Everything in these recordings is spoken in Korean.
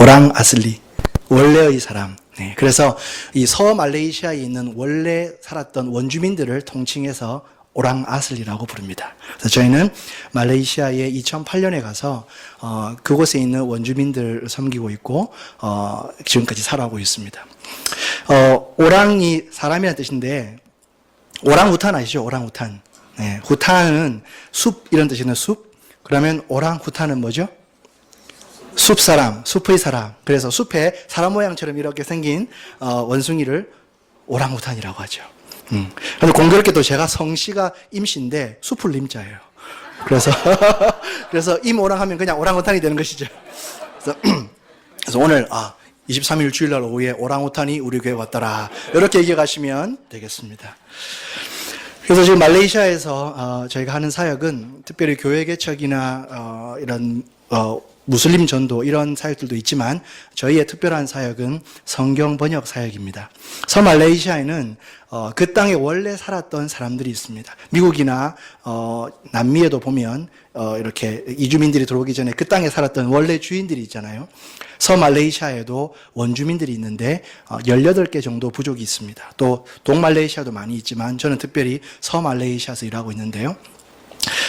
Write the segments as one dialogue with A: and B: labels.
A: 오랑 아슬리, 원래의 사람. 네, 그래서 이 서말레이시아에 있는 원래 살았던 원주민들을 통칭해서 오랑 아슬리라고 부릅니다. 그래서 저희는 말레이시아에 2008년에 가서 그곳에 있는 원주민들을 섬기고 있고 지금까지 살아오고 있습니다. 오랑이 사람이라는 뜻인데 오랑우탄 아시죠? 오랑우탄. 네, 후탄은 숲 이런 뜻이는 숲. 그러면 오랑후탄은 뭐죠? 숲사람, 숲의 사람. 그래서 숲에 사람 모양처럼 이렇게 생긴 원숭이를 오랑우탄이라고 하죠. 근데 공교롭게도 제가 성씨가 임씨인데 숲을 임자예요. 그래서 임오랑 하면 그냥 오랑우탄이 되는 것이죠. 그래서 오늘 23일 주일날 오후에 오랑우탄이 우리 교회 왔더라. 이렇게 얘기하시면 되겠습니다. 그래서 지금 말레이시아에서 저희가 하는 사역은 특별히 교회 개척이나 이런 무슬림 전도 이런 사역들도 있지만 저희의 특별한 사역은 성경 번역 사역입니다. 서말레이시아에는 그 땅에 원래 살았던 사람들이 있습니다. 미국이나 남미에도 보면 이렇게 이주민들이 들어오기 전에 그 땅에 살았던 원래 주인들이 있잖아요. 서말레이시아에도 원주민들이 있는데 18개 정도 부족이 있습니다. 또 동말레이시아도 많이 있지만 저는 특별히 서말레이시아에서 일하고 있는데요.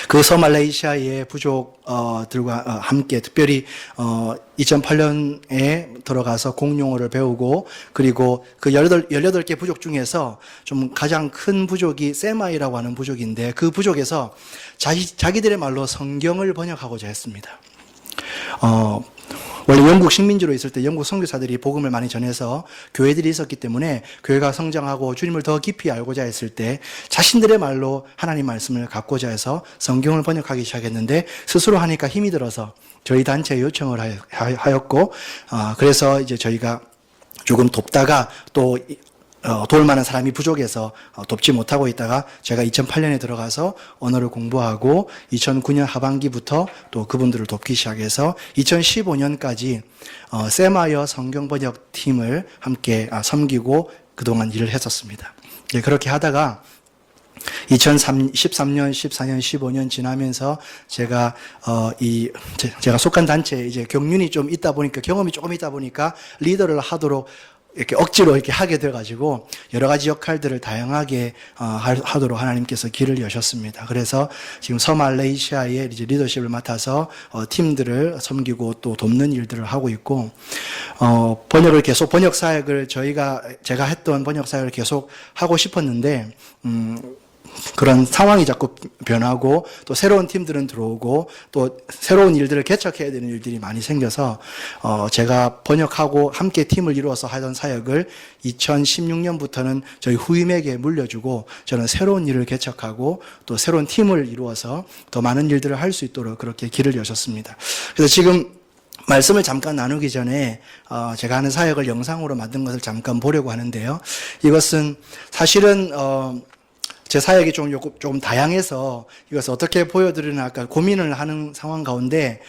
A: 그 서말레이시아의 부족들과 함께 특별히 2008년에 들어가서 공용어를 배우고 그리고 그 18개 부족 중에서 좀 가장 큰 부족이 세마이라고 하는 부족인데 그 부족에서 자기들의 말로 성경을 번역하고자 했습니다. 원래 영국 식민지로 있을 때 영국 선교사들이 복음을 많이 전해서 교회들이 있었기 때문에 교회가 성장하고 주님을 더 깊이 알고자 했을 때 자신들의 말로 하나님 말씀을 갖고자 해서 성경을 번역하기 시작했는데 스스로 하니까 힘이 들어서 저희 단체에 요청을 하였고 그래서 이제 저희가 조금 돕다가 또 도울 만한 사람이 부족해서 돕지 못하고 있다가 제가 2008년에 들어가서 언어를 공부하고 2009년 하반기부터 또 그분들을 돕기 시작해서 2015년까지 세마이어 성경 번역 팀을 함께 섬기고 그동안 일을 했었습니다. 그렇게 하다가 2013년, 14년, 15년 지나면서 제가 속한 단체에 이제 경륜이 좀 있다 보니까 경험이 조금 있다 보니까 리더를 하도록 이렇게 억지로 이렇게 하게 돼가지고 여러 가지 역할들을 다양하게 하도록 하나님께서 길을 여셨습니다. 그래서 지금 서말레이시아의 이제 리더십을 맡아서 팀들을 섬기고 또 돕는 일들을 하고 있고 번역을 계속 번역 사역을 제가 했던 번역 사역을 계속 하고 싶었는데 그런 상황이 자꾸 변하고 또 새로운 팀들은 들어오고 또 새로운 일들을 개척해야 되는 일들이 많이 생겨서 제가 번역하고 함께 팀을 이루어서 하던 사역을 2016년부터는 저희 후임에게 물려주고 저는 새로운 일을 개척하고 또 새로운 팀을 이루어서 더 많은 일들을 할 수 있도록 그렇게 길을 여셨습니다. 그래서 지금 말씀을 잠깐 나누기 전에 제가 하는 사역을 영상으로 만든 것을 잠깐 보려고 하는데요. 이것은 사실은 제 사역이 조금 다양해서 이것을 어떻게 보여드리나 할까 고민을 하는 상황 가운데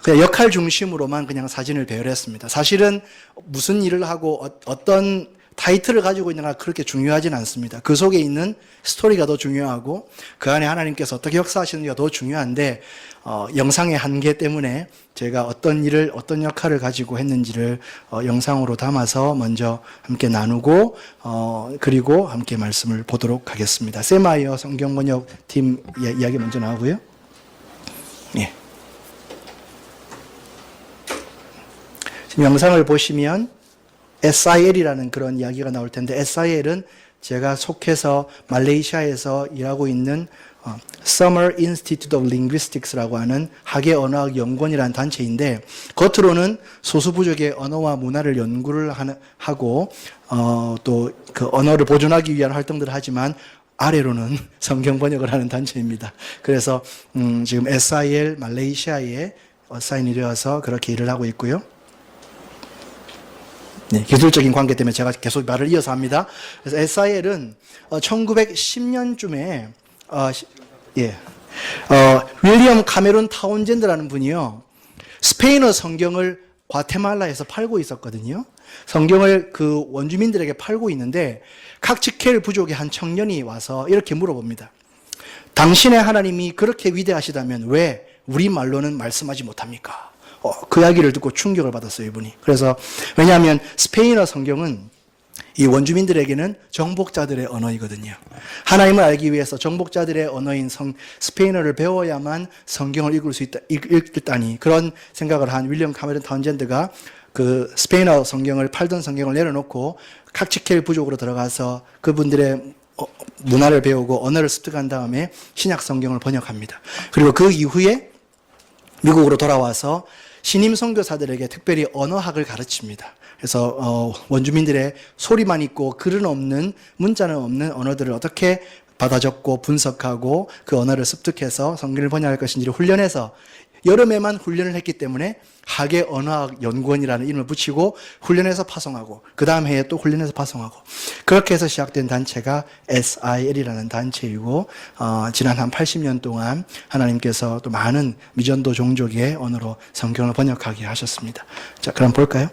A: 그냥 역할 중심으로만 그냥 사진을 배열했습니다. 사실은 무슨 일을 하고 어떤 타이틀을 가지고 있느냐 그렇게 중요하진 않습니다. 그 속에 있는 스토리가 더 중요하고 그 안에 하나님께서 어떻게 역사하시는지가 더 중요한데 영상의 한계 때문에 제가 어떤 일을 어떤 역할을 가지고 했는지를 영상으로 담아서 먼저 함께 나누고 그리고 함께 말씀을 보도록 하겠습니다. 세마이어 성경번역 팀 이야기 먼저 나오고요. 예. 지금 영상을 보시면 SIL이라는 그런 이야기가 나올 텐데 SIL은 제가 속해서 말레이시아에서 일하고 있는 Summer Institute of Linguistics라고 하는 학예 언어학 연구원이라는 단체인데 겉으로는 소수부족의 언어와 문화를 연구를 하고 또 그 언어를 보존하기 위한 활동들을 하지만 아래로는 성경 번역을 하는 단체입니다. 그래서 지금 SIL 말레이시아에 사인이 되어서 그렇게 일을 하고 있고요. 네, 기술적인 관계 때문에 제가 계속 말을 이어서 합니다. 그래서 SIL은 1910년쯤에 윌리엄 카메론 타운젠드라는 분이요 스페인어 성경을 과테말라에서 팔고 있었거든요. 성경을 그 원주민들에게 팔고 있는데 각지켈 부족의 한 청년이 와서 이렇게 물어봅니다. 당신의 하나님이 그렇게 위대하시다면 왜 우리 말로는 말씀하지 못합니까? 그 이야기를 듣고 충격을 받았어요, 이분이. 그래서 왜냐하면 스페인어 성경은 이 원주민들에게는 정복자들의 언어이거든요. 하나님을 알기 위해서 정복자들의 언어인 스페인어를 배워야만 성경을 읽다니 그런 생각을 한 윌리엄 카메론 타운젠드가 그 스페인어 성경을 팔던 성경을 내려놓고 각지켈 부족으로 들어가서 그분들의 문화를 배우고 언어를 습득한 다음에 신약 성경을 번역합니다. 그리고 그 이후에 미국으로 돌아와서 신임 선교사들에게 특별히 언어학을 가르칩니다. 그래서 원주민들의 소리만 있고 글은 없는, 문자는 없는 언어들을 어떻게 받아 적고 분석하고 그 언어를 습득해서 성경을 번역할 것인지를 훈련해서 여름에만 훈련을 했기 때문에 학예 언어학 연구원이라는 이름을 붙이고 훈련해서 파송하고 그 다음 해에 또 훈련해서 파송하고 그렇게 해서 시작된 단체가 SIL이라는 단체이고 지난 한 80년 동안 하나님께서 또 많은 미전도 종족의 언어로 성경을 번역하게 하셨습니다. 자, 그럼 볼까요?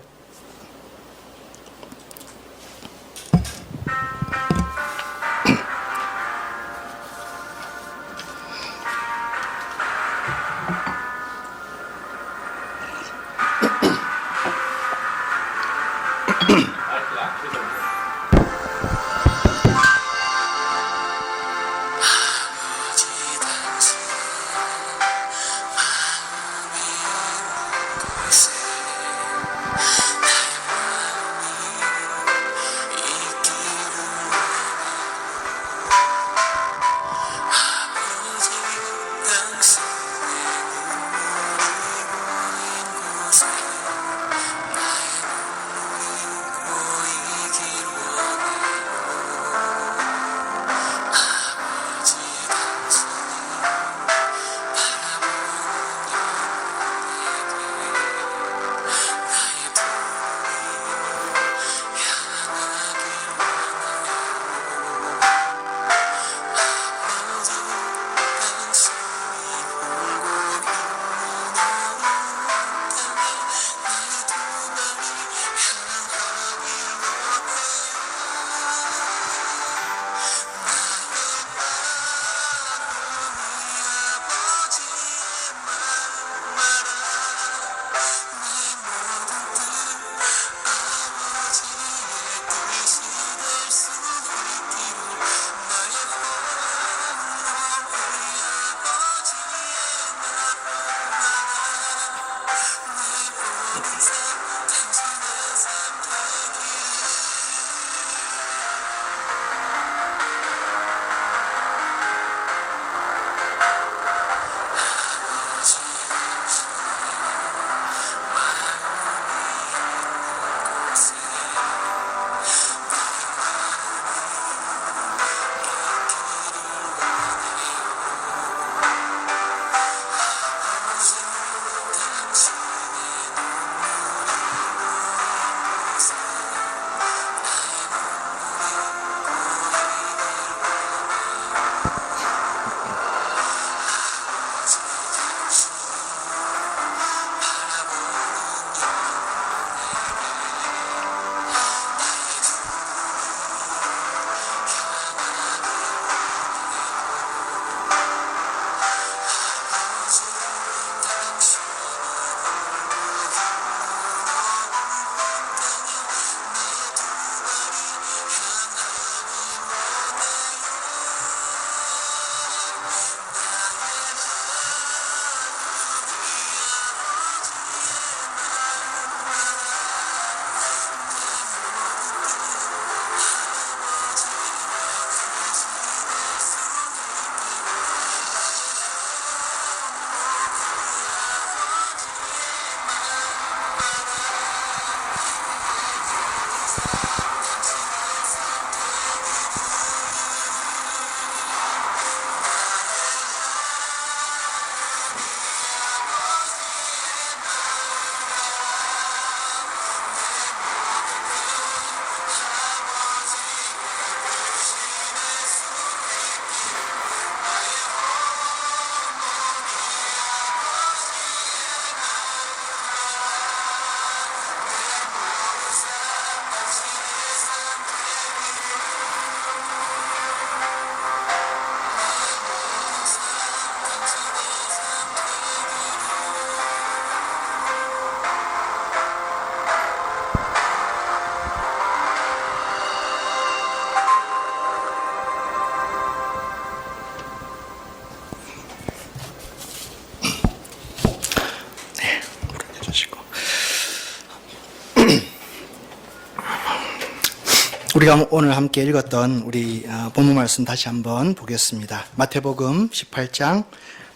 A: 우리가 오늘 함께 읽었던 우리 본문 말씀 다시 한번 보겠습니다. 마태복음 18장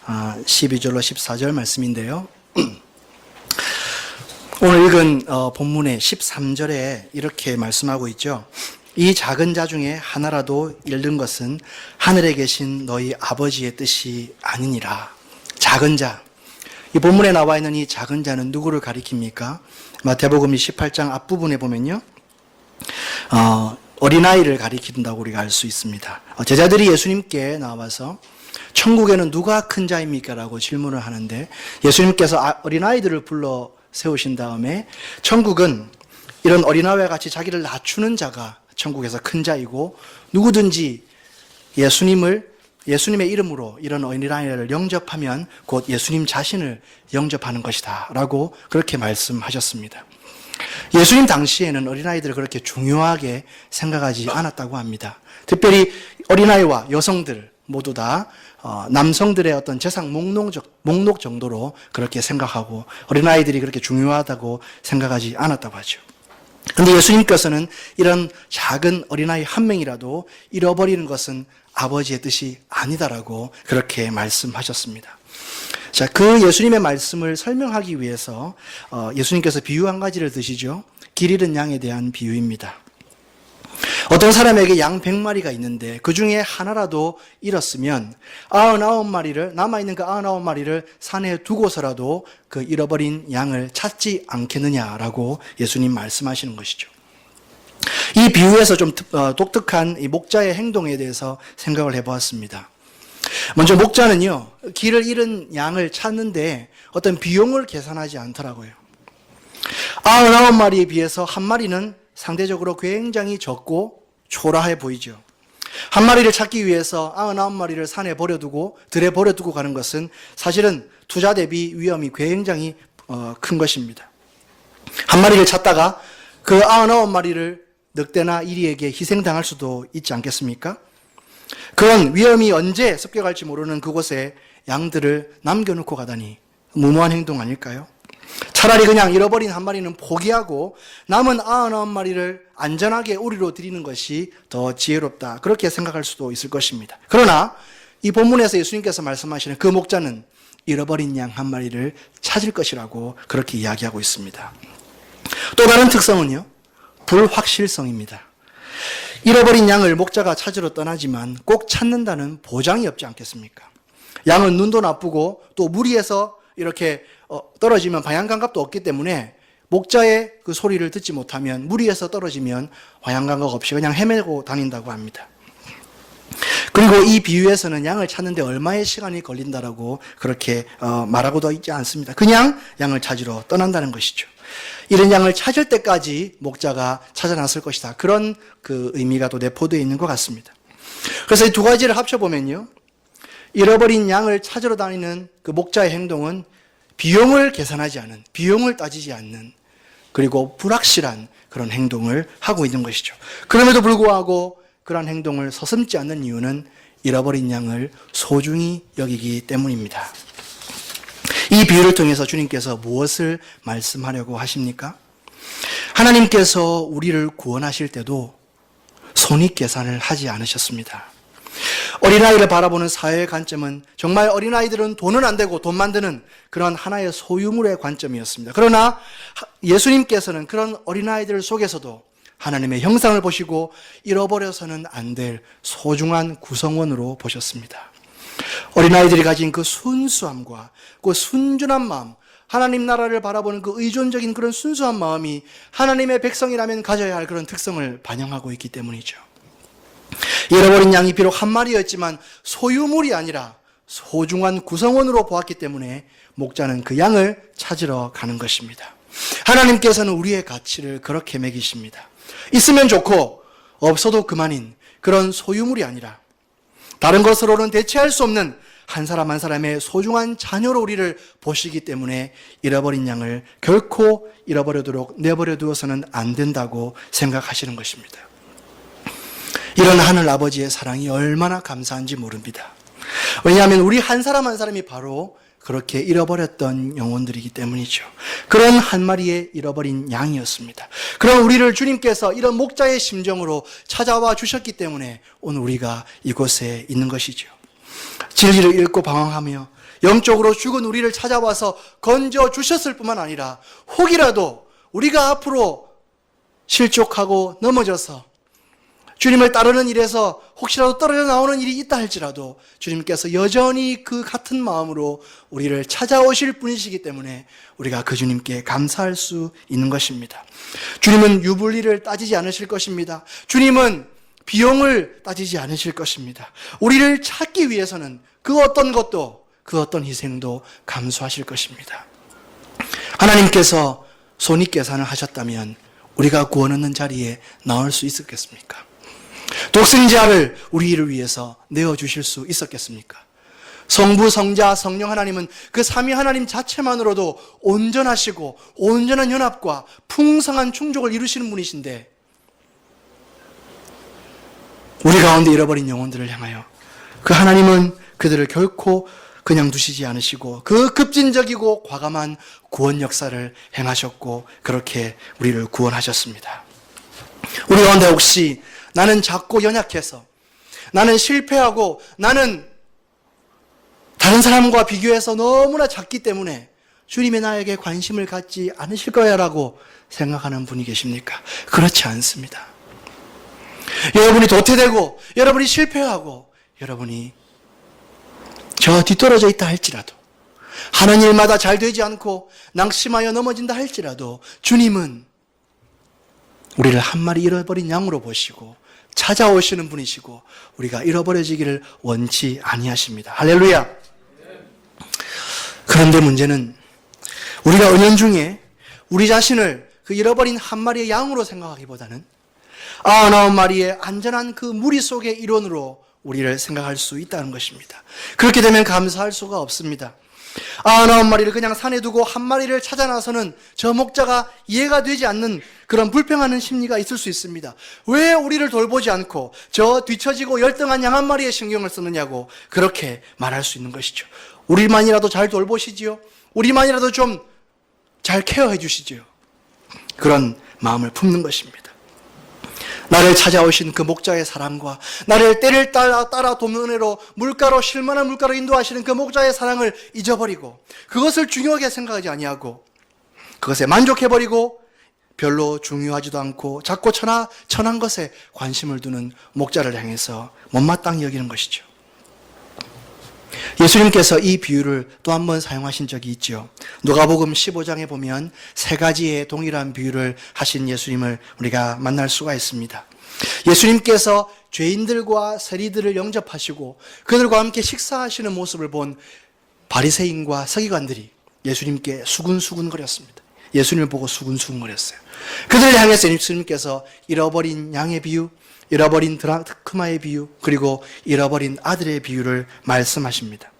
A: 12절로 14절 말씀인데요. 오늘 읽은 본문의 13절에 이렇게 말씀하고 있죠. 이 작은 자 중에 하나라도 잃는 것은 하늘에 계신 너희 아버지의 뜻이 아니니라. 작은 자. 이 본문에 나와 있는 이 작은 자는 누구를 가리킵니까? 마태복음 18장 앞부분에 보면요. 어린아이를 가리킨다고 우리가 알 수 있습니다. 제자들이 예수님께 나와서 천국에는 누가 큰 자입니까? 라고 질문을 하는데 예수님께서 어린아이들을 불러 세우신 다음에 천국은 이런 어린아이와 같이 자기를 낮추는 자가 천국에서 큰 자이고 누구든지 예수님의 이름으로 이런 어린아이를 영접하면 곧 예수님 자신을 영접하는 것이다 라고 그렇게 말씀하셨습니다. 예수님 당시에는 어린아이들을 그렇게 중요하게 생각하지 않았다고 합니다. 특별히 어린아이와 여성들 모두 다 남성들의 어떤 재산 목록 정도로 그렇게 생각하고 어린아이들이 그렇게 중요하다고 생각하지 않았다고 하죠. 그런데 예수님께서는 이런 작은 어린아이 한 명이라도 잃어버리는 것은 아버지의 뜻이 아니다라고 그렇게 말씀하셨습니다. 자, 그 예수님의 말씀을 설명하기 위해서 예수님께서 비유 한 가지를 드시죠. 길 잃은 양에 대한 비유입니다. 어떤 사람에게 양 100마리가 있는데 그 중에 하나라도 잃었으면 99마리를 남아있는 그 99마리를 산에 두고서라도 그 잃어버린 양을 찾지 않겠느냐라고 예수님 말씀하시는 것이죠. 이 비유에서 좀 독특한 이 목자의 행동에 대해서 생각을 해보았습니다. 먼저 목자는요, 길을 잃은 양을 찾는데 어떤 비용을 계산하지 않더라고요. 99마리에 비해서 한 마리는 상대적으로 굉장히 적고 초라해 보이죠. 한 마리를 찾기 위해서 99마리를 산에 버려두고 들에 버려두고 가는 것은 사실은 투자 대비 위험이 굉장히 큰 것입니다. 한 마리를 찾다가 그 99마리를 늑대나 이리에게 희생당할 수도 있지 않겠습니까? 그런 위험이 언제 습격할지 모르는 그곳에 양들을 남겨놓고 가다니 무모한 행동 아닐까요? 차라리 그냥 잃어버린 한 마리는 포기하고 남은 99마리를 안전하게 우리로 드리는 것이 더 지혜롭다. 그렇게 생각할 수도 있을 것입니다. 그러나 이 본문에서 예수님께서 말씀하시는 그 목자는 잃어버린 양 한 마리를 찾을 것이라고 그렇게 이야기하고 있습니다. 또 다른 특성은요, 불확실성입니다. 잃어버린 양을 목자가 찾으러 떠나지만 꼭 찾는다는 보장이 없지 않겠습니까? 양은 눈도 나쁘고 또 무리해서 이렇게 떨어지면 방향감각도 없기 때문에 목자의 그 소리를 듣지 못하면 무리해서 떨어지면 방향감각 없이 그냥 헤매고 다닌다고 합니다. 그리고 이 비유에서는 양을 찾는데 얼마의 시간이 걸린다라고 그렇게 말하고도 있지 않습니다. 그냥 양을 찾으러 떠난다는 것이죠. 이런 양을 찾을 때까지 목자가 찾아났을 것이다. 그런 그 의미가 또 내포되어 있는 것 같습니다. 그래서 이 두 가지를 합쳐보면요, 잃어버린 양을 찾으러 다니는 그 목자의 행동은 비용을 계산하지 않은, 비용을 따지지 않는, 그리고 불확실한 그런 행동을 하고 있는 것이죠. 그럼에도 불구하고 그런 행동을 서슴지 않는 이유는 잃어버린 양을 소중히 여기기 때문입니다. 이 비유를 통해서 주님께서 무엇을 말씀하려고 하십니까? 하나님께서 우리를 구원하실 때도 손익계산을 하지 않으셨습니다. 어린아이를 바라보는 사회의 관점은 정말 어린아이들은 돈은 안 되고 돈 만드는 그런 하나의 소유물의 관점이었습니다. 그러나 예수님께서는 그런 어린아이들 속에서도 하나님의 형상을 보시고 잃어버려서는 안 될 소중한 구성원으로 보셨습니다. 어린아이들이 가진 그 순수함과 그 순전한 마음, 하나님 나라를 바라보는 그 의존적인 그런 순수한 마음이 하나님의 백성이라면 가져야 할 그런 특성을 반영하고 있기 때문이죠. 잃어버린 양이 비록 한 마리였지만 소유물이 아니라 소중한 구성원으로 보았기 때문에 목자는 그 양을 찾으러 가는 것입니다. 하나님께서는 우리의 가치를 그렇게 매기십니다. 있으면 좋고 없어도 그만인 그런 소유물이 아니라 다른 것으로는 대체할 수 없는 한 사람 한 사람의 소중한 자녀로 우리를 보시기 때문에 잃어버린 양을 결코 잃어버리도록 내버려 두어서는 안 된다고 생각하시는 것입니다. 이런 하늘 아버지의 사랑이 얼마나 감사한지 모릅니다. 왜냐하면 우리 한 사람 한 사람이 바로 그렇게 잃어버렸던 영혼들이기 때문이죠. 그런 한 마리의 잃어버린 양이었습니다. 그럼 우리를 주님께서 이런 목자의 심정으로 찾아와 주셨기 때문에 오늘 우리가 이곳에 있는 것이죠. 진리를 잃고 방황하며 영적으로 죽은 우리를 찾아와서 건져 주셨을 뿐만 아니라 혹이라도 우리가 앞으로 실족하고 넘어져서 주님을 따르는 일에서 혹시라도 떨어져 나오는 일이 있다 할지라도 주님께서 여전히 그 같은 마음으로 우리를 찾아오실 분이시기 때문에 우리가 그 주님께 감사할 수 있는 것입니다. 주님은 유불리를 따지지 않으실 것입니다. 주님은 비용을 따지지 않으실 것입니다. 우리를 찾기 위해서는 그 어떤 것도, 그 어떤 희생도 감수하실 것입니다. 하나님께서 손익계산을 하셨다면 우리가 구원 얻는 자리에 나올 수 있었겠습니까? 독생자를 우리를 위해서 내어주실 수 있었겠습니까? 성부, 성자, 성령 하나님은 그 삼위 하나님 자체만으로도 온전하시고 온전한 연합과 풍성한 충족을 이루시는 분이신데 우리 가운데 잃어버린 영혼들을 향하여 그 하나님은 그들을 결코 그냥 두시지 않으시고 그 급진적이고 과감한 구원 역사를 행하셨고 그렇게 우리를 구원하셨습니다. 우리 가운데 혹시 나는 작고 연약해서 나는 실패하고 나는 다른 사람과 비교해서 너무나 작기 때문에 주님이 나에게 관심을 갖지 않으실 거야라고 생각하는 분이 계십니까? 그렇지 않습니다. 여러분이 도태되고 여러분이 실패하고 여러분이 저 뒤떨어져 있다 할지라도 하는 일마다 잘 되지 않고 낙심하여 넘어진다 할지라도 주님은 우리를 한 마리 잃어버린 양으로 보시고 찾아오시는 분이시고 우리가 잃어버려지기를 원치 아니하십니다. 할렐루야. 그런데 문제는 우리가 은연중에 우리 자신을 그 잃어버린 한 마리의 양으로 생각하기보다는 99마리의 안전한 그 무리 속의 일원으로 우리를 생각할 수 있다는 것입니다. 그렇게 되면 감사할 수가 없습니다. 99마리를 그냥 산에 두고 한 마리를 찾아 나서는 저 목자가 이해가 되지 않는 그런 불평하는 심리가 있을 수 있습니다. 왜 우리를 돌보지 않고 저 뒤처지고 열등한 양 한 마리에 신경을 쓰느냐고 그렇게 말할 수 있는 것이죠. 우리만이라도 잘 돌보시지요. 우리만이라도 좀 잘 케어해 주시지요. 그런 마음을 품는 것입니다. 나를 찾아오신 그 목자의 사랑과 나를 때를 따라 돕는 은혜로 실만한 물가로 인도하시는 그 목자의 사랑을 잊어버리고 그것을 중요하게 생각하지 아니하고 그것에 만족해버리고 별로 중요하지도 않고 작고 천한 것에 관심을 두는 목자를 향해서 못마땅히 여기는 것이죠. 예수님께서 이 비유를 또 한 번 사용하신 적이 있죠. 누가복음 15장에 보면 세 가지의 동일한 비유를 하신 예수님을 우리가 만날 수가 있습니다. 예수님께서 죄인들과 세리들을 영접하시고 그들과 함께 식사하시는 모습을 본 바리새인과 서기관들이 예수님께 수군수군거렸습니다. 예수님을 보고 수군수군거렸어요. 그들을 향해서 예수님께서 잃어버린 양의 비유, 잃어버린 드라크마의 비유, 그리고 잃어버린 아들의 비유를 말씀하십니다.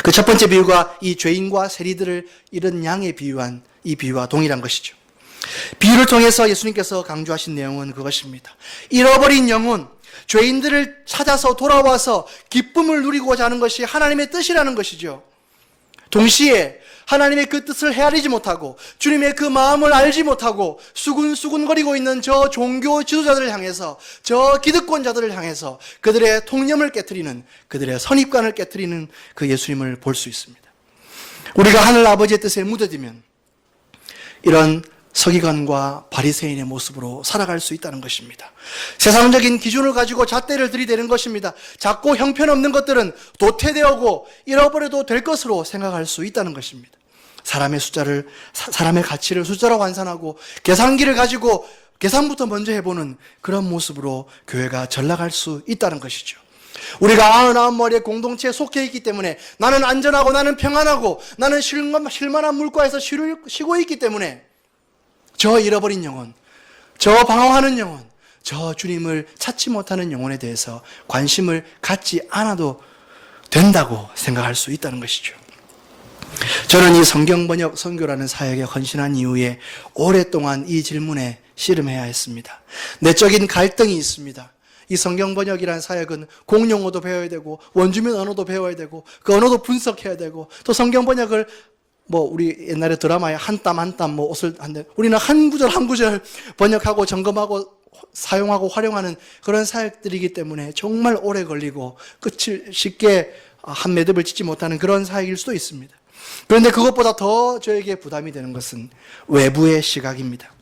A: 그 첫 번째 비유가 이 죄인과 세리들을 잃은 양에 비유한 이 비유와 동일한 것이죠. 비유를 통해서 예수님께서 강조하신 내용은 그것입니다. 잃어버린 영혼, 죄인들을 찾아서 돌아와서 기쁨을 누리고자 하는 것이 하나님의 뜻이라는 것이죠. 동시에 하나님의 그 뜻을 헤아리지 못하고 주님의 그 마음을 알지 못하고 수군수군거리고 있는 저 종교 지도자들을 향해서 저 기득권자들을 향해서 그들의 통념을 깨트리는 그들의 선입관을 깨트리는 그 예수님을 볼 수 있습니다. 우리가 하늘 아버지의 뜻에 묻어지면 이런 서기관과 바리새인의 모습으로 살아갈 수 있다는 것입니다. 세상적인 기준을 가지고 잣대를 들이대는 것입니다. 작고 형편없는 것들은 도태되고 잃어버려도 될 것으로 생각할 수 있다는 것입니다. 사람의 가치를 숫자로 환산하고 계산기를 가지고 계산부터 먼저 해보는 그런 모습으로 교회가 전락할 수 있다는 것이죠. 우리가 99마리의 공동체에 속해 있기 때문에 나는 안전하고 나는 평안하고 나는 쉴만한 물가에서 쉬고 있기 때문에 저 잃어버린 영혼, 저 방황하는 영혼, 저 주님을 찾지 못하는 영혼에 대해서 관심을 갖지 않아도 된다고 생각할 수 있다는 것이죠. 저는 이 성경번역 선교라는 사역에 헌신한 이후에 오랫동안 이 질문에 씨름해야 했습니다. 내적인 갈등이 있습니다. 이 성경 번역이라는 사역은 공용어도 배워야 되고 원주민 언어도 배워야 되고 그 언어도 분석해야 되고 또 성경 번역을 우리 옛날에 드라마에 한 땀 한 땀 옷을 한데 우리는 한 구절 한 구절 번역하고 점검하고 사용하고 활용하는 그런 사역들이기 때문에 정말 오래 걸리고 끝을 쉽게 한 매듭을 짓지 못하는 그런 사역일 수도 있습니다. 그런데 그것보다 더 저에게 부담이 되는 것은 외부의 시각입니다.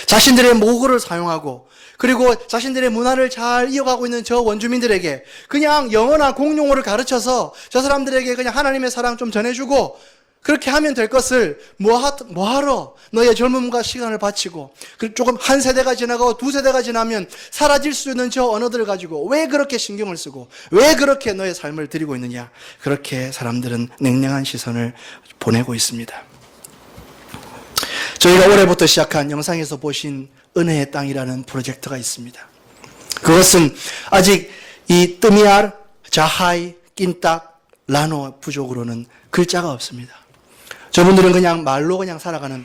A: 자신들의 모국어를 사용하고 그리고 자신들의 문화를 잘 이어가고 있는 저 원주민들에게 그냥 영어나 공용어를 가르쳐서 저 사람들에게 그냥 하나님의 사랑 좀 전해주고 그렇게 하면 될 것을 뭐하러 너의 젊음과 시간을 바치고 조금 한 세대가 지나고 두 세대가 지나면 사라질 수 있는 저 언어들을 가지고 왜 그렇게 신경을 쓰고 왜 그렇게 너의 삶을 드리고 있느냐, 그렇게 사람들은 냉랭한 시선을 보내고 있습니다. 저희가 올해부터 시작한 영상에서 보신 은혜의 땅이라는 프로젝트가 있습니다. 그것은 아직 이 뜨미알, 자하이, 낀딱, 라노 부족으로는 글자가 없습니다. 저분들은 그냥 말로 그냥 살아가는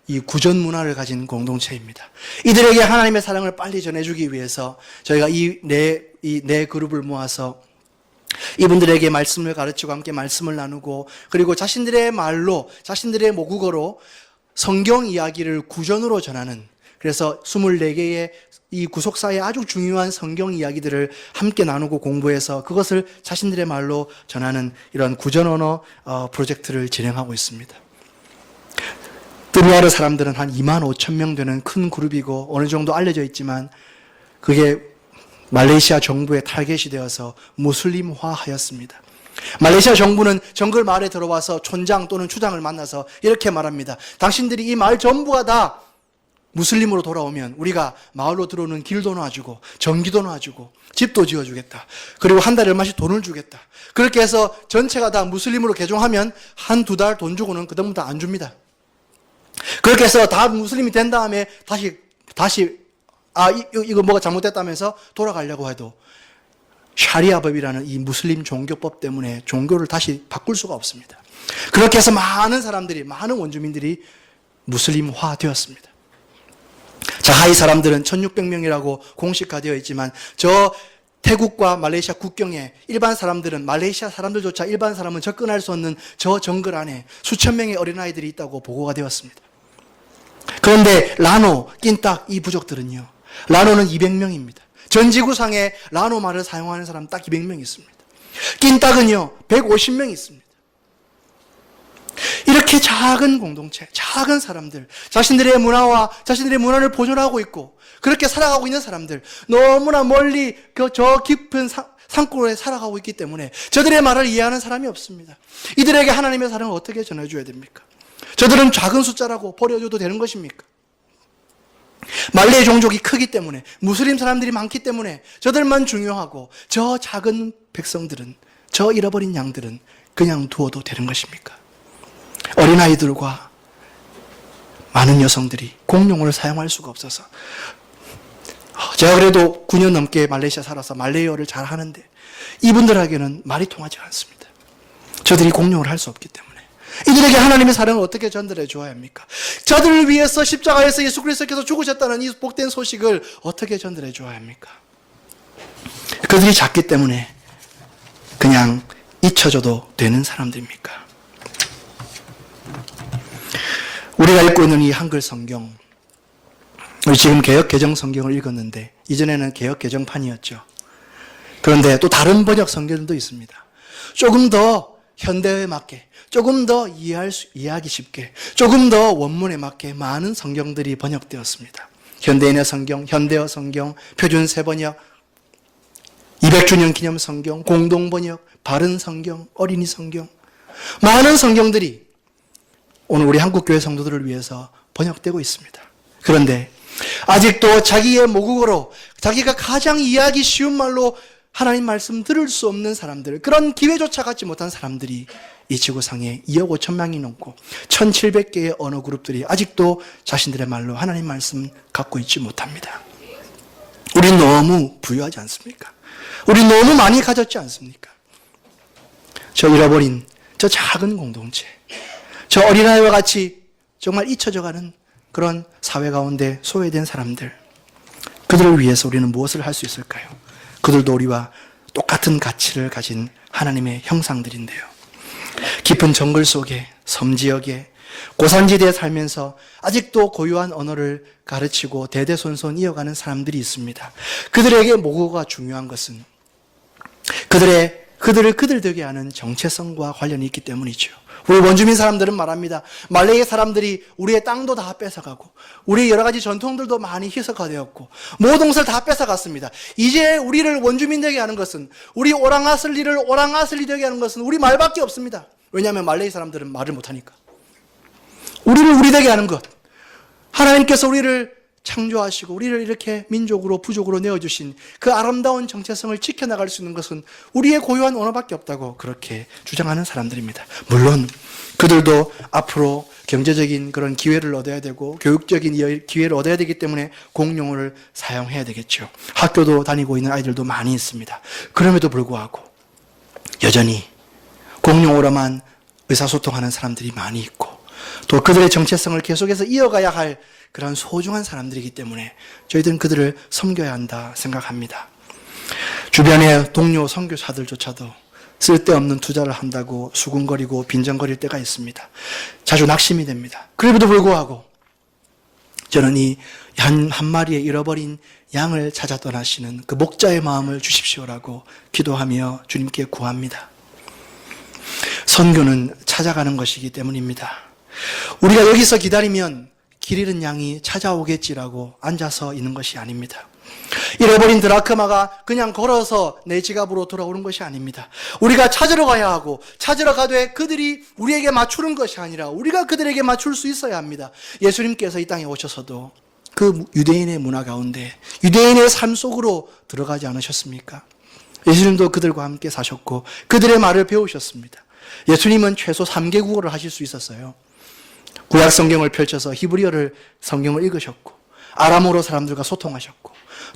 A: 이 구전 문화를 가진 공동체입니다. 이들에게 하나님의 사랑을 빨리 전해주기 위해서 저희가 이 네 그룹을 모아서 이분들에게 말씀을 가르치고 함께 말씀을 나누고 그리고 자신들의 말로 자신들의 모국어로 성경 이야기를 구전으로 전하는, 그래서 24개의 이 구속사의 아주 중요한 성경 이야기들을 함께 나누고 공부해서 그것을 자신들의 말로 전하는 이런 구전 언어 프로젝트를 진행하고 있습니다. 뜨미아르 사람들은 한 25,000명 되는 큰 그룹이고 어느 정도 알려져 있지만 그게 말레이시아 정부의 타겟이 되어서 무슬림화하였습니다. 말레이시아 정부는 정글 마을에 들어와서 촌장 또는 추장을 만나서 이렇게 말합니다. 당신들이 이 마을 전부가 다 무슬림으로 돌아오면 우리가 마을로 들어오는 길도 놔주고 전기도 놔주고 집도 지어주겠다. 그리고 한 달에 얼마씩 돈을 주겠다. 그렇게 해서 전체가 다 무슬림으로 개종하면 한 두 달 돈 주고는 그다음부터 안 줍니다. 그렇게 해서 다 무슬림이 된 다음에 다시 이거 뭐가 잘못됐다면서 돌아가려고 해도 샤리아법이라는 이 무슬림 종교법 때문에 종교를 다시 바꿀 수가 없습니다. 그렇게 해서 많은 사람들이, 많은 원주민들이 무슬림화 되었습니다. 자하이 사람들은 1600명이라고 공식화되어 있지만 저 태국과 말레이시아 국경에 일반 사람들은, 말레이시아 사람들조차 일반 사람은 접근할 수 없는 저 정글 안에 수천 명의 어린아이들이 있다고 보고가 되었습니다. 그런데 라노, 낀딱 이 부족들은요, 라노는 200명입니다. 전 지구상에 라노 말을 사용하는 사람 딱 200명 있습니다. 낀딱은요 150명 있습니다. 이렇게 작은 공동체, 작은 사람들, 자신들의 문화와 자신들의 문화를 보존하고 있고 그렇게 살아가고 있는 사람들, 너무나 멀리 저 깊은 산골에 살아가고 있기 때문에 저들의 말을 이해하는 사람이 없습니다. 이들에게 하나님의 사랑을 어떻게 전해줘야 됩니까? 저들은 작은 숫자라고 버려줘도 되는 것입니까? 말레이 종족이 크기 때문에, 무슬림 사람들이 많기 때문에 저들만 중요하고 저 작은 백성들은, 저 잃어버린 양들은 그냥 두어도 되는 것입니까? 어린아이들과 많은 여성들이 공용어를 사용할 수가 없어서, 제가 그래도 9년 넘게 말레이시아 살아서 말레이어를 잘 하는데 이분들에게는 말이 통하지 않습니다. 저들이 공용어를 할 수 없기 때문에. 이들에게 하나님의 사랑을 어떻게 전달해 줘야 합니까? 저들을 위해서 십자가에서 예수 그리스도께서 죽으셨다는 이 복된 소식을 어떻게 전달해 줘야 합니까? 그들이 작기 때문에 그냥 잊혀져도 되는 사람들입니까? 우리가 읽고 있는 이 한글 성경, 우리 지금 개역 개정 성경을 읽었는데 이전에는 개역 개정판이었죠. 그런데 또 다른 번역 성경도 있습니다. 조금 더 현대에 맞게, 조금 더 이해하기 쉽게, 조금 더 원문에 맞게 많은 성경들이 번역되었습니다. 현대인의 성경, 현대어 성경, 표준 세번역, 200주년 기념 성경, 공동 번역, 바른 성경, 어린이 성경, 많은 성경들이 오늘 우리 한국교회 성도들을 위해서 번역되고 있습니다. 그런데 아직도 자기의 모국어로, 자기가 가장 이해하기 쉬운 말로 하나님 말씀 들을 수 없는 사람들, 그런 기회조차 갖지 못한 사람들이 이 지구상에 2억 5천 명이 넘고 1700개의 언어 그룹들이 아직도 자신들의 말로 하나님 말씀 갖고 있지 못합니다. 우리 너무 부유하지 않습니까? 우리 너무 많이 가졌지 않습니까? 저 잃어버린 저 작은 공동체, 저 어린아이와 같이 정말 잊혀져가는 그런 사회 가운데 소외된 사람들, 그들을 위해서 우리는 무엇을 할 수 있을까요? 그들도 우리와 똑같은 가치를 가진 하나님의 형상들인데요. 깊은 정글 속에, 섬지역에, 고산지대에 살면서 아직도 고유한 언어를 가르치고 대대손손 이어가는 사람들이 있습니다. 그들에게 뭐가 중요한 것은 그들을 되게 하는 정체성과 관련이 있기 때문이죠. 우리 원주민 사람들은 말합니다. 말레이 사람들이 우리의 땅도 다 뺏어가고 우리의 여러 가지 전통들도 많이 희석화되었고 모든 것을 다 뺏어갔습니다. 이제 우리를 원주민 되게 하는 것은, 우리 오랑아슬리를 오랑아슬리 되게 하는 것은 우리 말밖에 없습니다. 왜냐하면 말레이 사람들은 말을 못하니까. 우리를 우리 되게 하는 것, 하나님께서 우리를 창조하시고 우리를 이렇게 민족으로 부족으로 내어주신 그 아름다운 정체성을 지켜나갈 수 있는 것은 우리의 고유한 언어밖에 없다고 그렇게 주장하는 사람들입니다. 물론 그들도 앞으로 경제적인 그런 기회를 얻어야 되고 교육적인 기회를 얻어야 되기 때문에 공용어를 사용해야 되겠죠. 학교도 다니고 있는 아이들도 많이 있습니다. 그럼에도 불구하고 여전히 공용어로만 의사소통하는 사람들이 많이 있고, 또 그들의 정체성을 계속해서 이어가야 할 그런 소중한 사람들이기 때문에 저희들은 그들을 섬겨야 한다 생각합니다. 주변의 동료 선교사들조차도 쓸데없는 투자를 한다고 수군거리고 빈정거릴 때가 있습니다. 자주 낙심이 됩니다. 그럼에도 불구하고 저는 이 한 마리의 잃어버린 양을 찾아 떠나시는 그 목자의 마음을 주십시오라고 기도하며 주님께 구합니다. 선교는 찾아가는 것이기 때문입니다. 우리가 여기서 기다리면 길 잃은 양이 찾아오겠지라고 앉아서 있는 것이 아닙니다. 잃어버린 드라크마가 그냥 걸어서 내 지갑으로 돌아오는 것이 아닙니다. 우리가 찾으러 가야 하고, 찾으러 가되 그들이 우리에게 맞추는 것이 아니라 우리가 그들에게 맞출 수 있어야 합니다. 예수님께서 이 땅에 오셔서도 그 유대인의 문화 가운데 유대인의 삶 속으로 들어가지 않으셨습니까? 예수님도 그들과 함께 사셨고 그들의 말을 배우셨습니다. 예수님은 최소 3개국어를 하실 수 있었어요. 구약 성경을 펼쳐서 히브리어를 성경을 읽으셨고, 아람어로 사람들과 소통하셨고,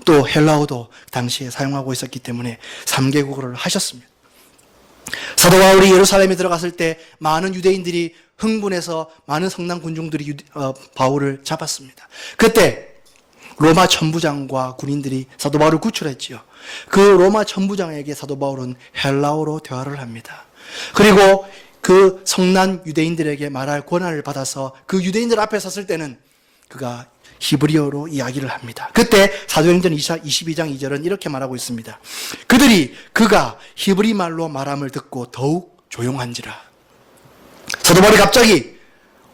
A: 또 헬라어도 당시에 사용하고 있었기 때문에 3개국어를 하셨습니다. 사도 바울이 예루살렘에 들어갔을 때 많은 유대인들이 흥분해서 많은 성난 군중들이 바울을 잡았습니다. 그때 로마 천부장과 군인들이 사도 바울을 구출했지요. 그 로마 천부장에게 사도 바울은 헬라어로 대화를 합니다. 그리고 그 성난 유대인들에게 말할 권한을 받아서 그 유대인들 앞에 섰을 때는 그가 히브리어로 이야기를 합니다. 그때 사도행전 22장 2절은 이렇게 말하고 있습니다. 그가 히브리 말로 말함을 듣고 더욱 조용한지라. 사도 바울이 갑자기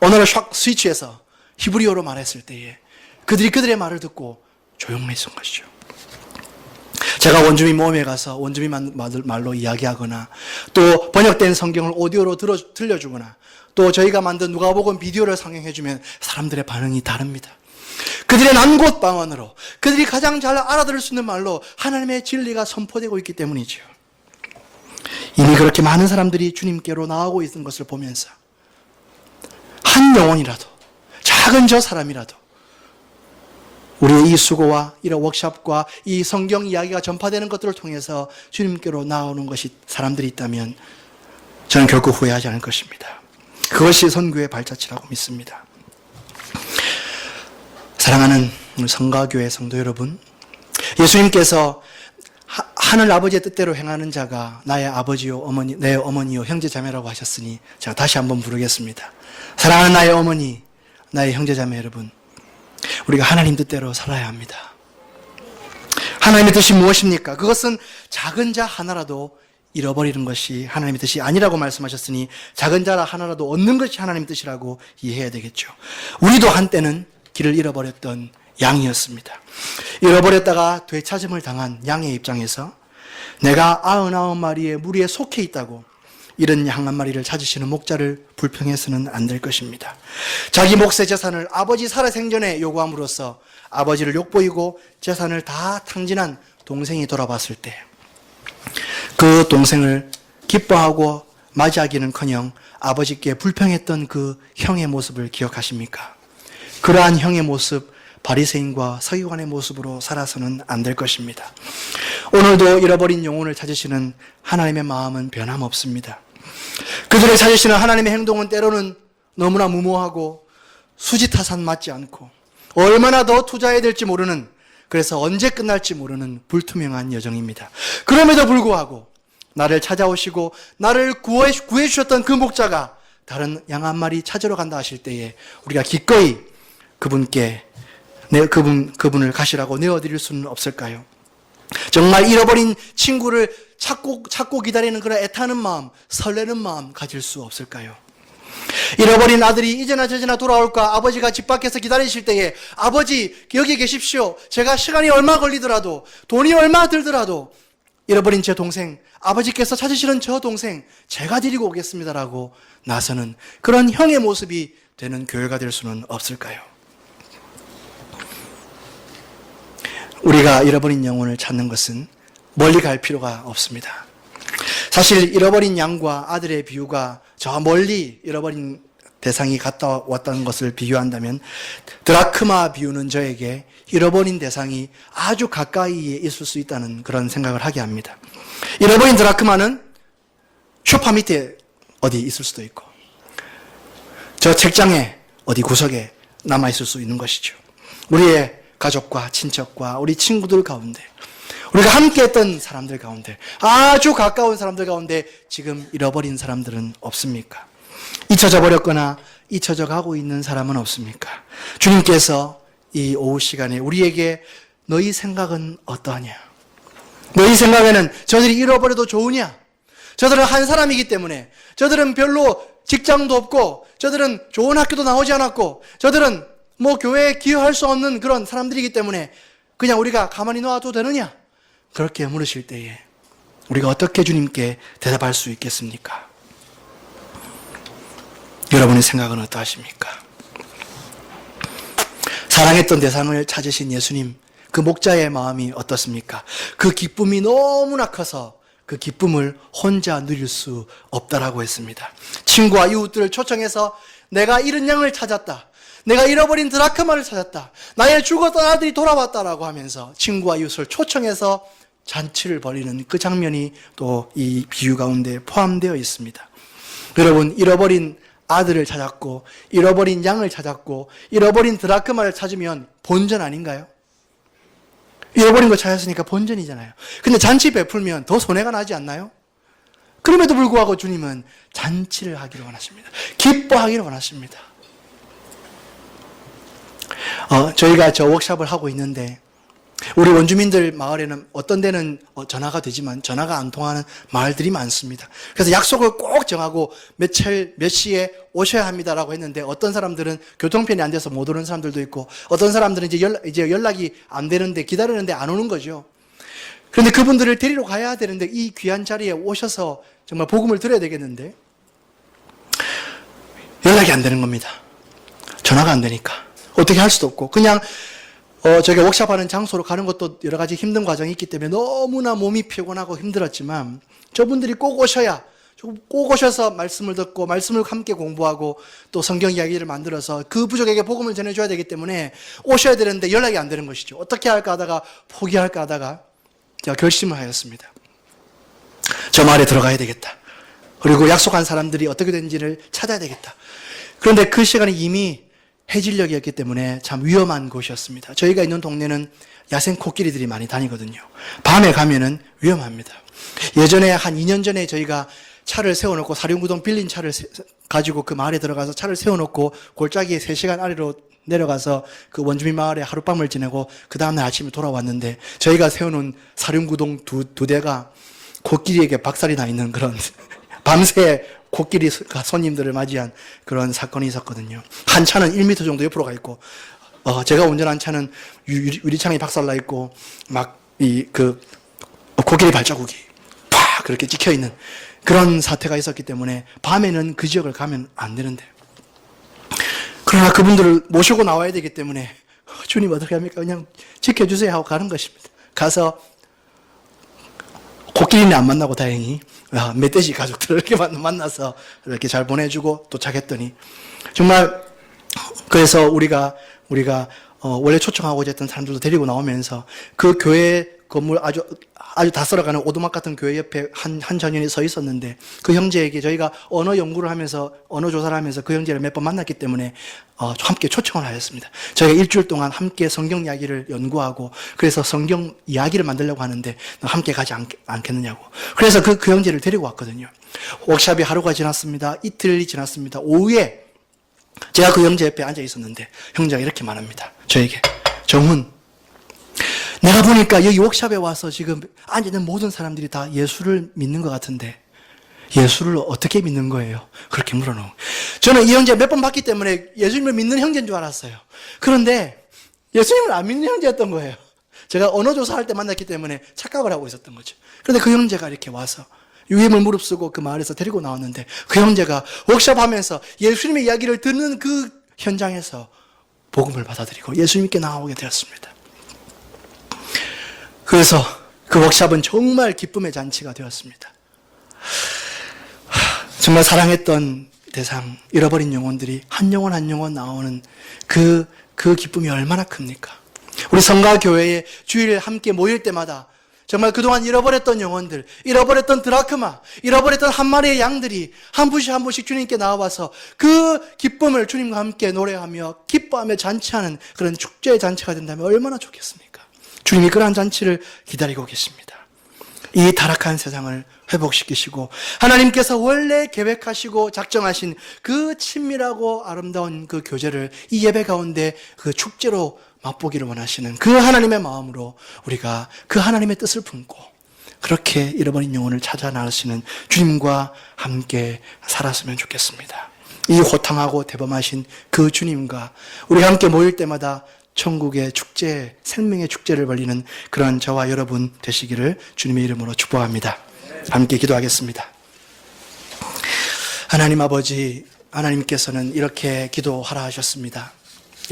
A: 언어를 샥 스위치해서 히브리어로 말했을 때에 그들의 말을 듣고 조용해진 것이죠. 제가 원주민 모임에 가서 원주민 말로 이야기하거나, 또 번역된 성경을 오디오로 들려주거나, 또 저희가 만든 누가복음 비디오를 상영해주면 사람들의 반응이 다릅니다. 그들의 난곳 방언으로, 그들이 가장 잘 알아들을 수 있는 말로 하나님의 진리가 선포되고 있기 때문이죠. 이미 그렇게 많은 사람들이 주님께로 나아오고 있는 것을 보면서 한 영혼이라도, 작은 저 사람이라도 우리의 이 수고와 이런 워크숍과 이 성경 이야기가 전파되는 것들을 통해서 주님께로 나오는 것이 사람들이 있다면 저는 결코 후회하지 않을 것입니다. 그것이 선교의 발자취라고 믿습니다. 사랑하는 성가교회 성도 여러분, 예수님께서 하늘 아버지의 뜻대로 행하는 자가 나의 아버지요 어머니, 내 어머니요 형제 자매라고 하셨으니 제가 다시 한번 부르겠습니다. 사랑하는 나의 어머니, 나의 형제 자매 여러분, 우리가 하나님 뜻대로 살아야 합니다. 하나님의 뜻이 무엇입니까? 그것은 작은 자 하나라도 잃어버리는 것이 하나님의 뜻이 아니라고 말씀하셨으니 작은 자 하나라도 얻는 것이 하나님의 뜻이라고 이해해야 되겠죠. 우리도 한때는 길을 잃어버렸던 양이었습니다. 잃어버렸다가 되찾음을 당한 양의 입장에서 내가 99마리의 무리에 속해 있다고 이런 양 한 마리를 찾으시는 목자를 불평해서는 안 될 것입니다. 자기 몫의 재산을 아버지 살아생전에 요구함으로써 아버지를 욕보이고 재산을 다 탕진한 동생이 돌아봤을 때 그 동생을 기뻐하고 맞이하기는커녕 아버지께 불평했던 그 형의 모습을 기억하십니까? 그러한 형의 모습, 바리새인과 서기관의 모습으로 살아서는 안 될 것입니다. 오늘도 잃어버린 영혼을 찾으시는 하나님의 마음은 변함없습니다. 그들을 찾으시는 하나님의 행동은 때로는 너무나 무모하고 수지타산 맞지 않고 얼마나 더 투자해야 될지 모르는 그래서 언제 끝날지 모르는 불투명한 여정입니다. 그럼에도 불구하고 나를 찾아오시고 나를 구해 주셨던 그 목자가 다른 양 한 마리 찾으러 간다 하실 때에 우리가 기꺼이 그분을 가시라고 내어드릴 수는 없을까요? 정말 잃어버린 친구를 찾고 기다리는 그런 애타는 마음, 설레는 마음 가질 수 없을까요? 잃어버린 아들이 이제나 저제나 돌아올까 아버지가 집 밖에서 기다리실 때에 아버지 여기 계십시오. 제가 시간이 얼마 걸리더라도 돈이 얼마 들더라도 잃어버린 제 동생, 아버지께서 찾으시는 저 동생 제가 데리고 오겠습니다라고 나서는 그런 형의 모습이 되는 교회가 될 수는 없을까요? 우리가 잃어버린 영혼을 찾는 것은 멀리 갈 필요가 없습니다. 사실 잃어버린 양과 아들의 비유가 저 멀리 잃어버린 대상이 갔다 왔다는 것을 비유한다면 드라크마 비유는 저에게 잃어버린 대상이 아주 가까이에 있을 수 있다는 그런 생각을 하게 합니다. 잃어버린 드라크마는 소파 밑에 어디 있을 수도 있고 저 책장에 어디 구석에 남아있을 수 있는 것이죠. 우리의 가족과 친척과 우리 친구들 가운데 우리가 함께 했던 사람들 가운데 아주 가까운 사람들 가운데 지금 잃어버린 사람들은 없습니까? 잊혀져 버렸거나 잊혀져 가고 있는 사람은 없습니까? 주님께서 이 오후 시간에 우리에게 너희 생각은 어떠하냐? 너희 생각에는 저들이 잃어버려도 좋으냐? 저들은 한 사람이기 때문에 저들은 별로 직장도 없고 저들은 좋은 학교도 나오지 않았고 저들은 교회에 기여할 수 없는 그런 사람들이기 때문에 그냥 우리가 가만히 놔도 되느냐? 그렇게 물으실 때에 우리가 어떻게 주님께 대답할 수 있겠습니까? 여러분의 생각은 어떠하십니까? 사랑했던 대상을 찾으신 예수님, 그 목자의 마음이 어떻습니까? 그 기쁨이 너무나 커서 그 기쁨을 혼자 누릴 수 없다라고 했습니다. 친구와 이웃들을 초청해서 내가 잃은 양을 찾았다. 내가 잃어버린 드라크마를 찾았다. 나의 죽었던 아들이 돌아왔다라고 하면서 친구와 이웃을 초청해서 잔치를 벌이는 그 장면이 또 이 비유 가운데 포함되어 있습니다. 여러분, 잃어버린 아들을 찾았고 잃어버린 양을 찾았고 잃어버린 드라크마를 찾으면 본전 아닌가요? 잃어버린 거 찾았으니까 본전이잖아요. 근데 잔치 베풀면 더 손해가 나지 않나요? 그럼에도 불구하고 주님은 잔치를 하기를 원하십니다. 기뻐하기를 원하십니다. 저희가 저 워크숍을 하고 있는데 우리 원주민들 마을에는 어떤 데는 전화가 되지만 전화가 안 통하는 마을들이 많습니다. 그래서 약속을 꼭 정하고 몇 시에 오셔야 합니다라고 했는데 어떤 사람들은 교통편이 안 돼서 못 오는 사람들도 있고 어떤 사람들은 이제 연락이 안 되는데 기다리는데 안 오는 거죠. 그런데 그분들을 데리러 가야 되는데 이 귀한 자리에 오셔서 정말 복음을 드려야 되겠는데 연락이 안 되는 겁니다. 전화가 안 되니까 어떻게 할 수도 없고 그냥 저게 워크숍하는 장소로 가는 것도 여러 가지 힘든 과정이 있기 때문에 너무나 몸이 피곤하고 힘들었지만 저분들이 꼭 오셔서 말씀을 듣고 말씀을 함께 공부하고 또 성경 이야기를 만들어서 그 부족에게 복음을 전해줘야 되기 때문에 오셔야 되는데 연락이 안 되는 것이죠. 어떻게 할까 하다가 포기할까 하다가 제가 결심을 하였습니다. 저 마을에 들어가야 되겠다. 그리고 약속한 사람들이 어떻게 되는지를 찾아야 되겠다. 그런데 그 시간이 이미 해질녘이었기 때문에 참 위험한 곳이었습니다. 저희가 있는 동네는 야생 코끼리들이 많이 다니거든요. 밤에 가면은 위험합니다. 예전에 한 2년 전에 저희가 차를 세워놓고 사륜구동 빌린 차를 가지고 그 마을에 들어가서 차를 세워놓고 골짜기에 3시간 아래로 내려가서 그 원주민 마을에 하룻밤을 지내고 그 다음날 아침에 돌아왔는데 저희가 세워놓은 사륜구동 두 대가 코끼리에게 박살이 나 있는 그런 밤새 코끼리 손님들을 맞이한 그런 사건이 있었거든요. 한 차는 1m 정도 옆으로 가 있고, 제가 운전한 차는 유리창이 박살나 있고, 코끼리 발자국이 팍! 그렇게 찍혀 있는 그런 사태가 있었기 때문에 밤에는 그 지역을 가면 안 되는데. 그러나 그분들을 모시고 나와야 되기 때문에, 주님 어떻게 합니까? 그냥 지켜주세요 하고 가는 것입니다. 가서, 코끼리는 안 만나고 다행히 멧돼지 가족들을 이렇게 만나서 이렇게 잘 보내주고 도착했더니 정말 그래서 우리가 원래 초청하고자 했던 사람들도 데리고 나오면서 그 교회 건물 아주 다 쓸어가는 오두막 같은 교회 옆에 한 전연이 서 있었는데 그 형제에게 저희가 언어 연구를 하면서 언어 조사를 하면서 그 형제를 몇 번 만났기 때문에 함께 초청을 하였습니다. 저희가 일주일 동안 함께 성경 이야기를 연구하고 그래서 성경 이야기를 만들려고 하는데 너 함께 가지 않겠느냐고. 그래서 그 형제를 데리고 왔거든요. 워크숍이 하루가 지났습니다. 이틀이 지났습니다. 오후에 제가 그 형제 옆에 앉아 있었는데 형제가 이렇게 말합니다. 저에게 정훈, 내가 보니까 여기 워크숍에 와서 지금 앉아있는 모든 사람들이 다 예수를 믿는 것 같은데 예수를 어떻게 믿는 거예요? 그렇게 물어놓은. 저는 이 형제 몇 번 봤기 때문에 예수님을 믿는 형제인 줄 알았어요. 그런데 예수님을 안 믿는 형제였던 거예요. 제가 언어 조사할 때 만났기 때문에 착각을 하고 있었던 거죠. 그런데 그 형제가 이렇게 와서 유임을 무릅쓰고 그 마을에서 데리고 나왔는데 그 형제가 워크숍 하면서 예수님의 이야기를 듣는 그 현장에서 복음을 받아들이고 예수님께 나오게 되었습니다. 그래서 그 워크숍은 정말 기쁨의 잔치가 되었습니다. 정말 사랑했던 대상, 잃어버린 영혼들이 한 영혼 한 영혼 나오는 그 기쁨이 얼마나 큽니까? 우리 성가교회에 주일에 함께 모일 때마다 정말 그동안 잃어버렸던 영혼들, 잃어버렸던 드라크마, 잃어버렸던 한 마리의 양들이 한 분씩 주님께 나와서 그 기쁨을 주님과 함께 노래하며 기뻐하며 잔치하는 그런 축제의 잔치가 된다면 얼마나 좋겠습니까? 주님이 그러한 잔치를 기다리고 계십니다. 이 타락한 세상을 회복시키시고 하나님께서 원래 계획하시고 작정하신 그 친밀하고 아름다운 그 교제를 이 예배 가운데 그 축제로 맛보기를 원하시는 그 하나님의 마음으로 우리가 그 하나님의 뜻을 품고 그렇게 잃어버린 영혼을 찾아 나가시는 주님과 함께 살았으면 좋겠습니다. 이 호탕하고 대범하신 그 주님과 우리가 함께 모일 때마다 천국의 축제, 생명의 축제를 벌리는 그런 저와 여러분 되시기를 주님의 이름으로 축복합니다. 함께 기도하겠습니다. 하나님 아버지, 하나님께서는 이렇게 기도하라 하셨습니다.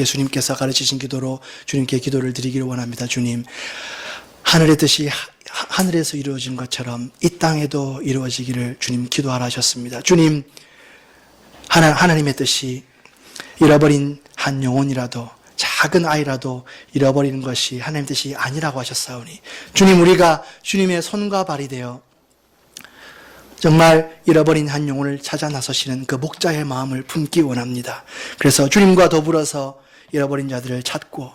A: 예수님께서 가르치신 기도로 주님께 기도를 드리기를 원합니다. 주님, 하늘의 뜻이 하늘에서 이루어진 것처럼 이 땅에도 이루어지기를 주님 기도하라 하셨습니다. 주님, 하나님의 뜻이 잃어버린 한 영혼이라도 작은 아이라도 잃어버리는 것이 하나님 뜻이 아니라고 하셨사오니 주님, 우리가 주님의 손과 발이 되어 정말 잃어버린 한 영혼을 찾아 나서시는 그 목자의 마음을 품기 원합니다. 그래서 주님과 더불어서 잃어버린 자들을 찾고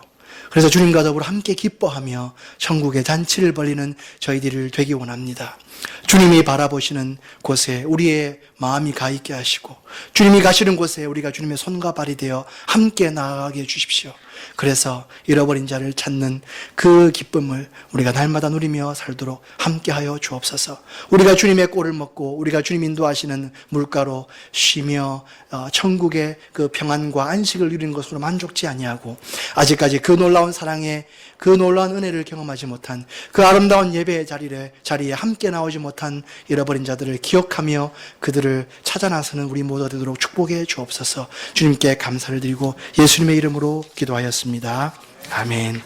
A: 그래서 주님과 더불어 함께 기뻐하며 천국의 잔치를 벌리는 저희들을 되기 원합니다. 주님이 바라보시는 곳에 우리의 마음이 가 있게 하시고 주님이 가시는 곳에 우리가 주님의 손과 발이 되어 함께 나아가게 해주십시오. 그래서 잃어버린 자를 찾는 그 기쁨을 우리가 날마다 누리며 살도록 함께하여 주옵소서. 우리가 주님의 꼴을 먹고 우리가 주님 인도하시는 물가로 쉬며 천국의 그 평안과 안식을 누리는 것으로 만족지 아니하고 아직까지 그 놀라운 사랑에 그 놀라운 은혜를 경험하지 못한 그 아름다운 예배의 자리에 함께 나오지 못한 잃어버린 자들을 기억하며 그들을 찾아 나서는 우리 모두 되도록 축복해 주옵소서. 주님께 감사를 드리고 예수님의 이름으로 기도하였습니다. 아멘.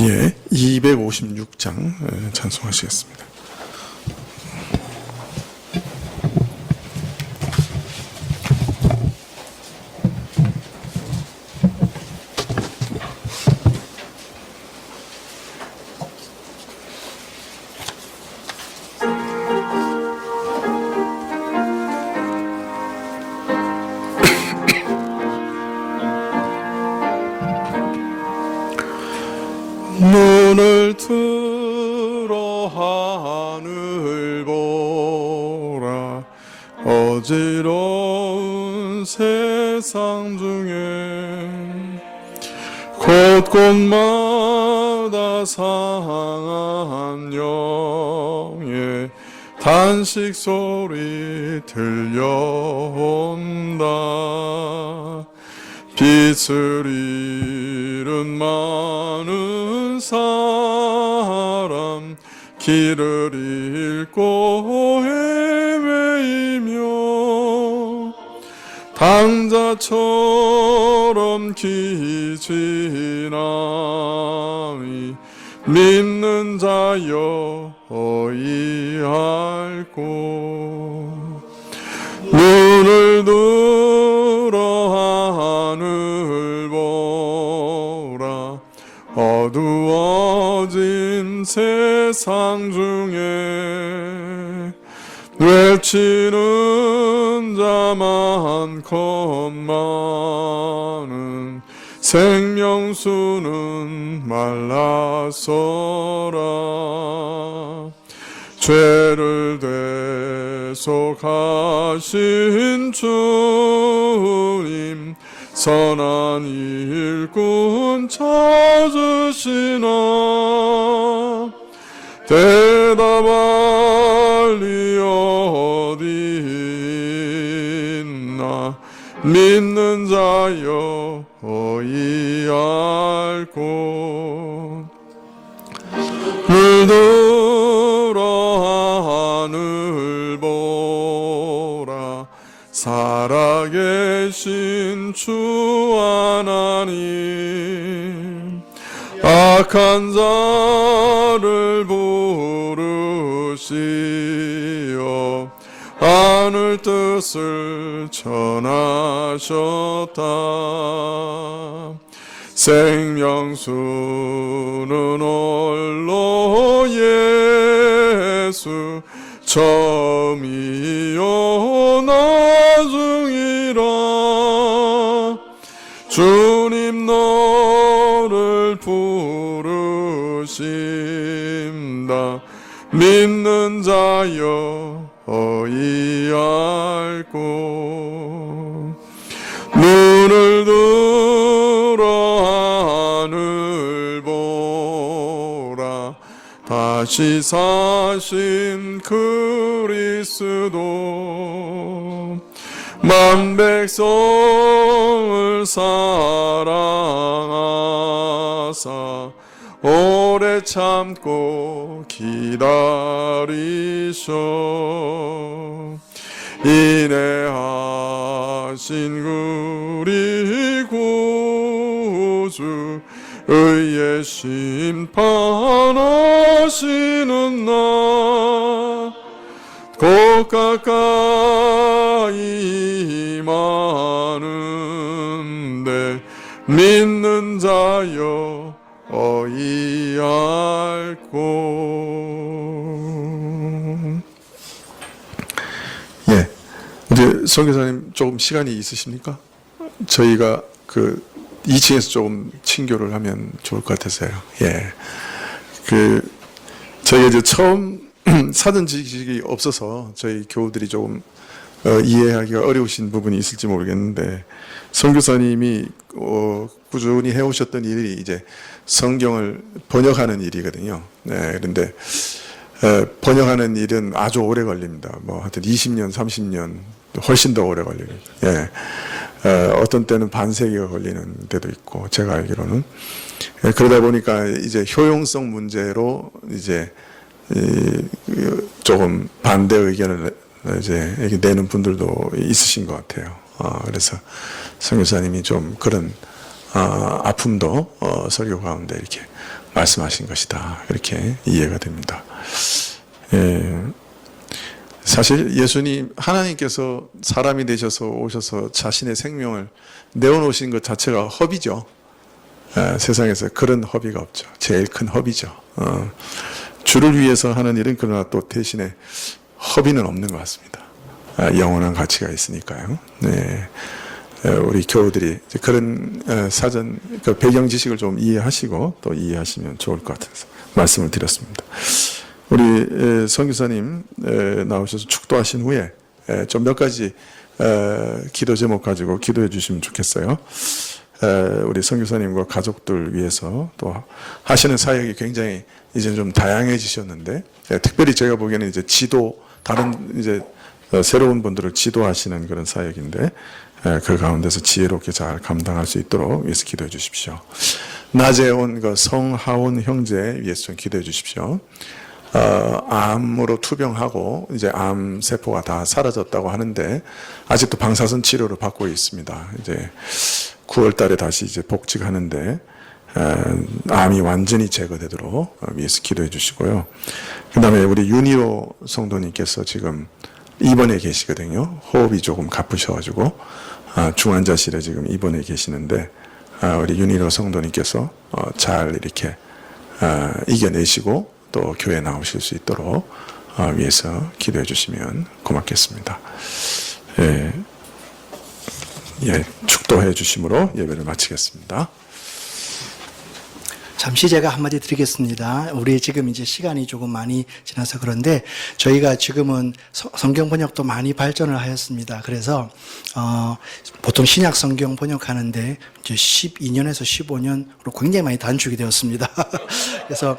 B: 예, 256장 찬송하시겠습니다. 눈을 들어 하늘 보라. 어지러운 세상 중에 곳곳마다 상한 영의 단식 소리 들려온다. 빛을 잃은 많은 사람 길을 잃고 헤매이며 당자처럼 기진하니 믿는 자여 어이할꼬 눈을 들어 하늘 보라 어두워진 세상 중에 외치는 자 많건만은 생명수는 말라서라 죄를 대속하신 주님 선한 일꾼 찾으시나 대답할 리 어디 있나 믿는 자여 어이할꼬 물들어 하늘 보라 살아계신 주 하나님 악한 자를 부르시어 하늘 뜻을 전하셨다 생명수는 홀로 예수 처음이요 나중이라 주님 너를 부르신다 믿는 자여 어이할꼬 눈을 들어 하늘 보라 다시 사신 그리스도 만 백성을 사랑하사 오래 참고 기다리셔 인내하신 우리 구주 의의 심판하시는 날 곧 가까이 임하는데 믿는 자여 어이할꼬
C: 예, 이제 선교사님 조금 시간이 있으십니까? 저희가 그 2층에서 조금 친교를 하면 좋을 것 같아서요. 예, 저희가 이제 처음 사전 지식이 없어서 저희 교우들이 조금 이해하기가 어려우신 부분이 있을지 모르겠는데 선교사님이 꾸준히 해오셨던 일이 이제 성경을 번역하는 일이거든요. 네, 그런데 번역하는 일은 아주 오래 걸립니다. 뭐 하여튼 20년, 30년 훨씬 더 오래 걸립니다. 예. 어떤 때는 반세기가 걸리는 데도 있고 제가 알기로는 그러다 보니까 이제 효용성 문제로 이제 조금 반대 의견을 이제 내는 분들도 있으신 것 같아요. 그래서 선교사님이 좀 그런 아픔도 설교 가운데 이렇게 말씀하신 것이다. 이렇게 이해가 됩니다. 예. 사실 예수님 하나님께서 사람이 되셔서 오셔서 자신의 생명을 내어놓으신 것 자체가 허비죠. 세상에서 그런 허비가 없죠. 제일 큰 허비죠. 주를 위해서 하는 일은 그러나 또 대신에 허비는 없는 것 같습니다. 영원한 가치가 있으니까요. 네. 우리 교우들이 그런 사전 그 배경 지식을 좀 이해하시고 또 이해하시면 좋을 것 같아서 말씀을 드렸습니다. 우리 선교사님 나오셔서 축도하신 후에 좀 몇 가지 기도 제목 가지고 기도해 주시면 좋겠어요. 우리 선교사님과 가족들 위해서 또 하시는 사역이 굉장히 이제 좀 다양해지셨는데 특별히 제가 보기에는 이제 다른 이제 새로운 분들을 지도하시는 그런 사역인데 그 가운데서 지혜롭게 잘 감당할 수 있도록 위해서 기도해 주십시오. 낮에 온 그 성하온 형제 위해서 좀 기도해 주십시오. 암으로 투병하고 이제 암 세포가 다 사라졌다고 하는데 아직도 방사선 치료를 받고 있습니다. 이제 9월 달에 다시 이제 복직하는데 암이 완전히 제거되도록 위해서 기도해 주시고요. 그 다음에 우리 윤희로 성도님께서 지금 입원해 계시거든요. 호흡이 조금 가쁘셔가지고 중환자실에 지금 입원해 계시는데 우리 윤희로 성도님께서 잘 이렇게 이겨내시고 또 교회 나오실 수 있도록 위해서 기도해 주시면 고맙겠습니다. 축도해 주심으로 예배를 마치겠습니다.
A: 잠시 제가 한마디 드리겠습니다. 우리 지금 이제 시간이 조금 많이 지나서 그런데 저희가 지금은 성경 번역도 많이 발전을 하였습니다. 그래서 보통 신약 성경 번역하는데 이제 12년에서 15년으로 굉장히 많이 단축이 되었습니다. 그래서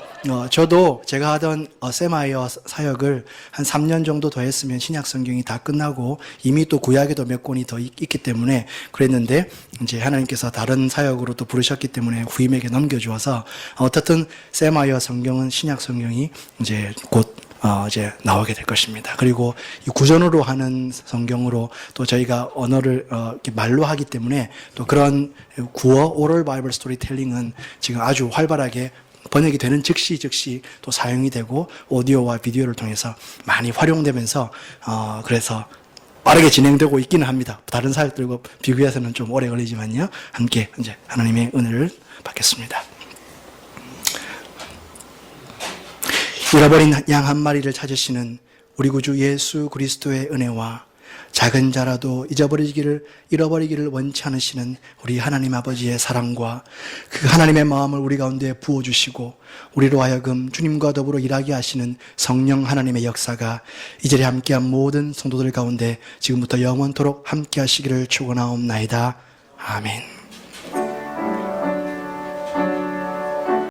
A: 저도 제가 하던 세마이어 사역을 한 3년 정도 더 했으면 신약 성경이 다 끝나고 이미 또 구약에도 몇 권이 더 있기 때문에 그랬는데 이제 하나님께서 다른 사역으로 또 부르셨기 때문에 후임에게 넘겨주어서 어떻든 세마이어 성경은 신약 성경이 이제 곧 이제 나오게 될 것입니다. 그리고 이 구전으로 하는 성경으로 또 저희가 언어를 이렇게 말로 하기 때문에 또 그런 구어 오럴 바이블 스토리텔링은 지금 아주 활발하게 번역이 되는 즉시 또 사용이 되고 오디오와 비디오를 통해서 많이 활용되면서 그래서 빠르게 진행되고 있기는 합니다. 다른 사역들과 비교해서는 좀 오래 걸리지만요. 함께 이제 하나님의 은혜를 받겠습니다. 잃어버린 양 한 마리를 찾으시는 우리 구주 예수 그리스도의 은혜와 작은 자라도 잃어버리기를 원치 않으시는 우리 하나님 아버지의 사랑과 그 하나님의 마음을 우리 가운데 부어주시고 우리로 하여금 주님과 더불어 일하게 하시는 성령 하나님의 역사가 이 자리에 함께한 모든 성도들 가운데 지금부터 영원토록 함께 하시기를 축원하옵나이다. 아멘.